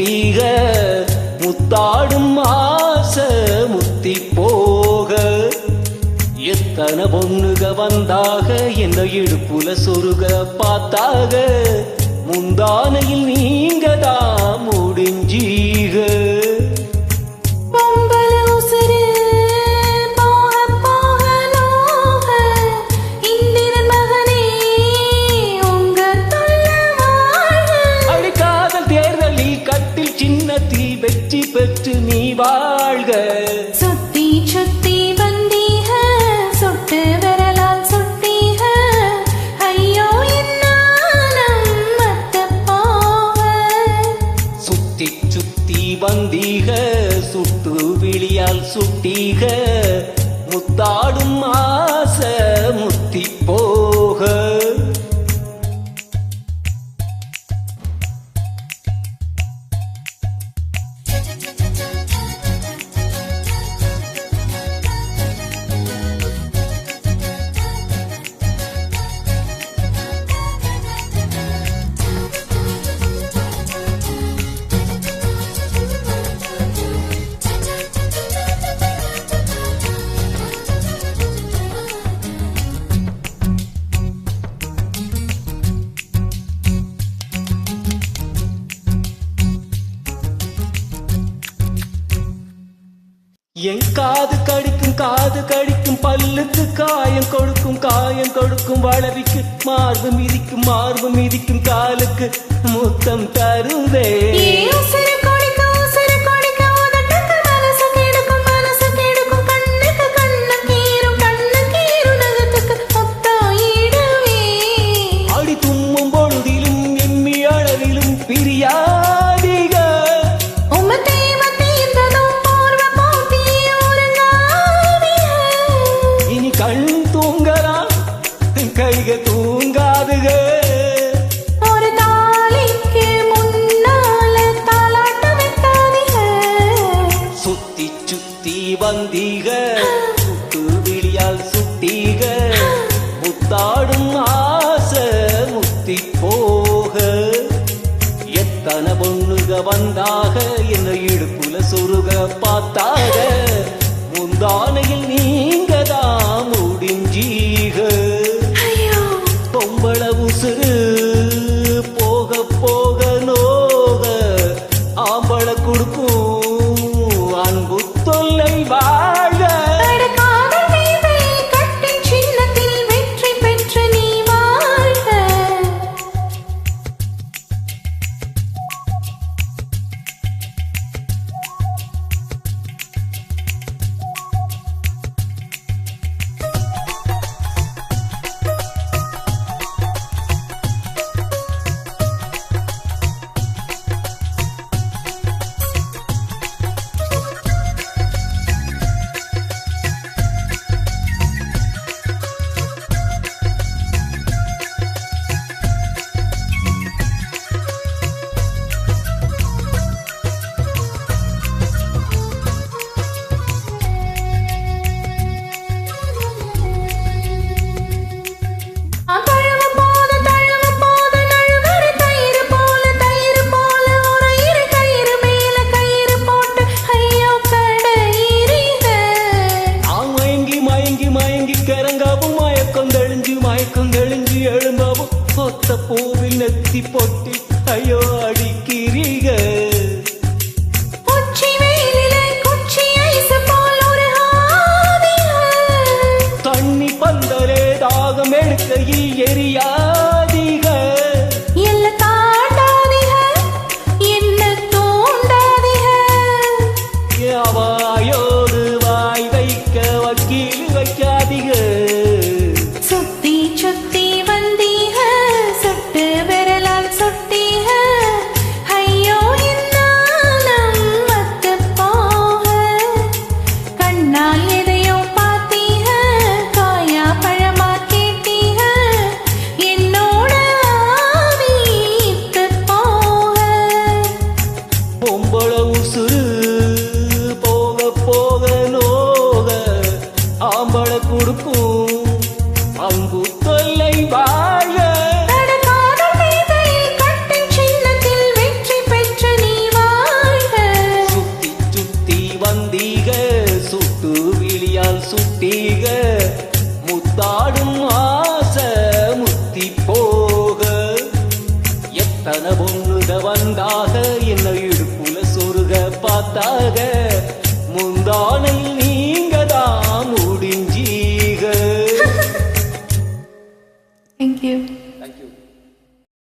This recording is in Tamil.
முட்டீக முத்தாடும் ஆசை முத்தி போக எத்தனை பொண்ணுக வந்தாக என்ன இடுப்புல சொருக பார்த்தாக முந்தானையில் நீங்க தான் முடிஞ்சீக சின்னத்தில் வெற்றி பெற்று நீ வாழ்க சுத்தி சுத்தி வந்தீக சுட்டு விரலால் சுட்டீக ஐயோ சுத்தி சுத்தி வந்தீக சுட்டு விழியால் சுட்டீக முத்தாடும் ஆசை முத்தி போக என் காது கடிக்கும் பல்லுக்கு காயம் கொடுக்கும் வளவிக்கு மார்பு மிதிக்கும் காலுக்கு முத்தம் தருவே அடி தும்மும் பொழுதிலும் எம்மி அளவிலும் பிரியா கண் தூங்கரா கைக தூங்காதுக ஒரு தாளிக்கு முன்னால தாளாட்ட வைக்காதீங்க சுத்தி சுத்தி வந்தீக சுட்டு விழியால் சுட்டீக முத்தாடும் ஆசை முத்தி போக எத்தனை பொண்ணுக வந்தாக என்ன இடுப்புல சொருக பார்த்தாக முந்தானையில் நீங்க தான் முடிஞ்சீக பொம்பள உசுறு போக போக நோக ஆம்பள கொடுக்கும் அன்பு தொல்லை வாழ மயக்கம் தெளிஞ்சு எழும்பவும் கொத்த பூவில் நெத்தி பொட்டி ஐயோ அடிக்கிறீக தண்ணி பந்தலே தாகம் எடுக்கையில் எரியாதீக வாயோடு வாய் வைக்க வக்கீல் வைக்காதீக சுத்தி வந்தீக சுட்டு விரலால் சுட்டீக ஐயோ மத்து போக கண்ணால் எதையோ பார்த்தீக காயா பழமா கேட்டீக என்னோட ஆவித்து போக பொம்பள உசுறு போக போக நோக ஆம்பள கொடுக்கும் அன்பு தொல்லை வாழ முந்தானையில்